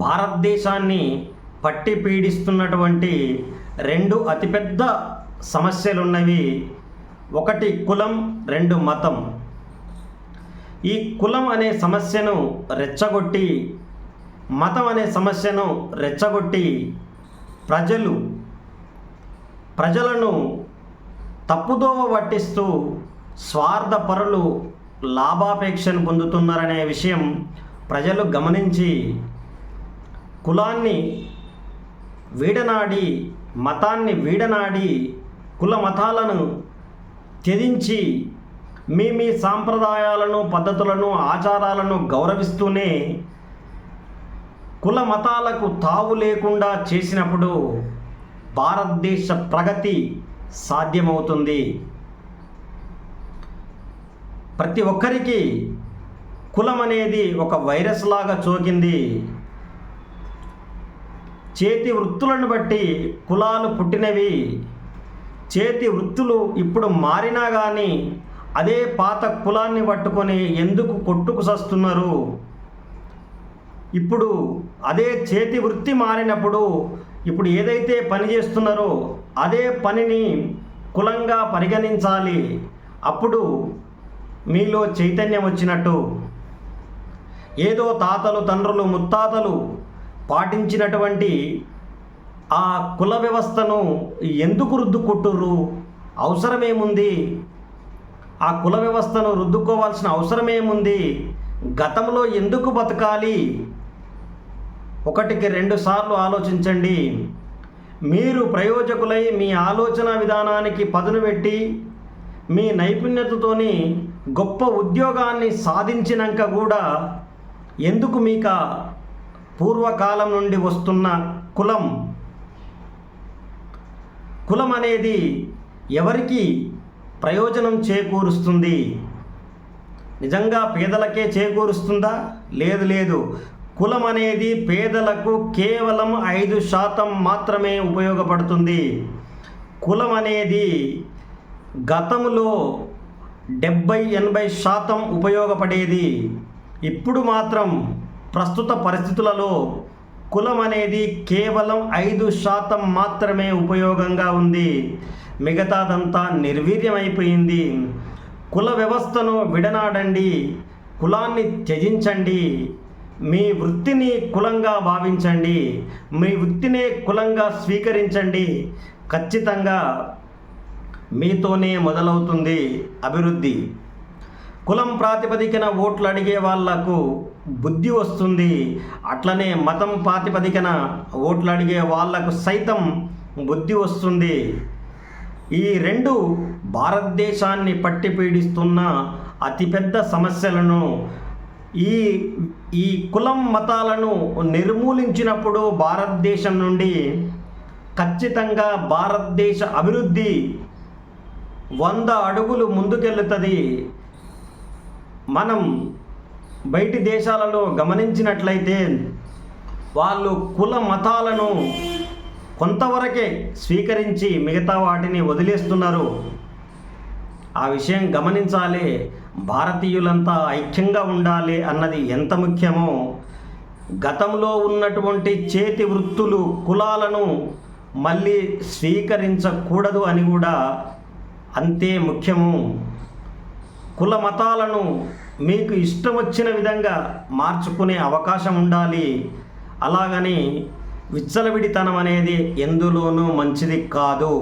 భారతదేశాన్ని పట్టి పీడిస్తున్నటువంటి రెండు అతిపెద్ద సమస్యలున్నవి. ఒకటి కులం, రెండు మతం. ఈ కులం అనే సమస్యను రెచ్చగొట్టి, మతం అనే సమస్యను రెచ్చగొట్టి ప్రజలను తప్పుదోవ పట్టిస్తూ స్వార్థపరులు లాభాపేక్షను పొందుతున్నారనే విషయం ప్రజలు గమనించి కులాన్ని వీడనాడి, మతాన్ని వీడనాడి, కుల మతాలను త్యజించి మీ సాంప్రదాయాలను, పద్ధతులను, ఆచారాలను గౌరవిస్తూనే కుల మతాలకు తావు లేకుండా చేసినప్పుడు భారతదేశ ప్రగతి సాధ్యమవుతుంది. ప్రతి ఒక్కరికి కులం అనేది ఒక వైరస్ లాగా సోకింది. చేతి వృత్తులను బట్టి కులాలు పుట్టినవి. చేతి వృత్తులు ఇప్పుడు మారినా కానీ అదే పాత కులాన్ని పట్టుకొని ఎందుకు కొట్టుకు సస్తున్నారు? ఇప్పుడు అదే చేతి వృత్తి మారినప్పుడు ఇప్పుడు ఏదైతే పని చేస్తున్నారో అదే పనిని కులంగా పరిగణించాలి. అప్పుడు మీలో చైతన్యం వచ్చినట్టు. ఏదో తాతలు, తండ్రులు, ముత్తాతలు పాటించినటువంటి ఆ కుల వ్యవస్థను ఎందుకు రుద్దుకుంటుర్రు? అవసరమేముంది? ఆ కుల వ్యవస్థను రుద్దుకోవాల్సిన అవసరమేముంది? గతంలో ఎందుకు బతకాలి? ఒకటికి 2 సార్లు ఆలోచించండి. మీరు ప్రయోజకులై మీ ఆలోచన విధానానికి పదును పెట్టి మీ నైపుణ్యతతోని గొప్ప ఉద్యోగాన్ని సాధించినాక కూడా ఎందుకు మీకు పూర్వకాలం నుండి వస్తున్న కులం అనేది ఎవరికి ప్రయోజనం చేకూరుస్తుంది? నిజంగా పేదలకే చేకూరుస్తుందా? లేదు. కులం అనేది పేదలకు కేవలం 5% మాత్రమే ఉపయోగపడుతుంది. కులం అనేది గతంలో 70-80% ఉపయోగపడేది. ఇప్పుడు మాత్రం ప్రస్తుత పరిస్థితులలో కులం అనేది కేవలం 5% మాత్రమే ఉపయోగంగా ఉంది. మిగతాదంతా నిర్వీర్యమైపోయింది. కుల వ్యవస్థను విడనాడండి, కులాన్ని త్యజించండి, మీ వృత్తిని కులంగా భావించండి, మీ వృత్తినే కులంగా స్వీకరించండి. ఖచ్చితంగా మీతోనే మొదలవుతుంది అభివృద్ధి. కులం ప్రాతిపదికన ఓట్లు అడిగే వాళ్లకు బుద్ధి వస్తుంది. అట్లనే మతం ప్రాతిపదికన ఓట్లు అడిగే వాళ్లకు సైతం బుద్ధి వస్తుంది. ఈ రెండు భారతదేశాన్ని పట్టి పీడిస్తున్న అతిపెద్ద సమస్యలను ఈ కులం మతాలను నిర్మూలించినప్పుడు భారతదేశం నుండి ఖచ్చితంగా భారతదేశ అభివృద్ధి 100 అడుగులు ముందుకెళ్తుంది. మనం బయటి దేశాలలో గమనించినట్లయితే వాళ్ళు కుల మతాలను కొంతవరకే స్వీకరించి మిగతా వాటిని వదిలేస్తున్నారు. ఆ విషయం గమనించాలి. భారతీయులంతా ఐక్యంగా ఉండాలి అన్నది ఎంత ముఖ్యమో, గతంలో ఉన్నటువంటి చేతి వృత్తులు, కులాలను మళ్ళీ స్వీకరించకూడదు అని కూడా అంతే ముఖ్యము. కుల మతాలను మీకు ఇష్టం వచ్చిన విధంగా మార్చుకునే అవకాశం ఉండాలి. అలాగని విచ్చలవిడితనం అనేది ఎందులోనూ మంచిది కాదు.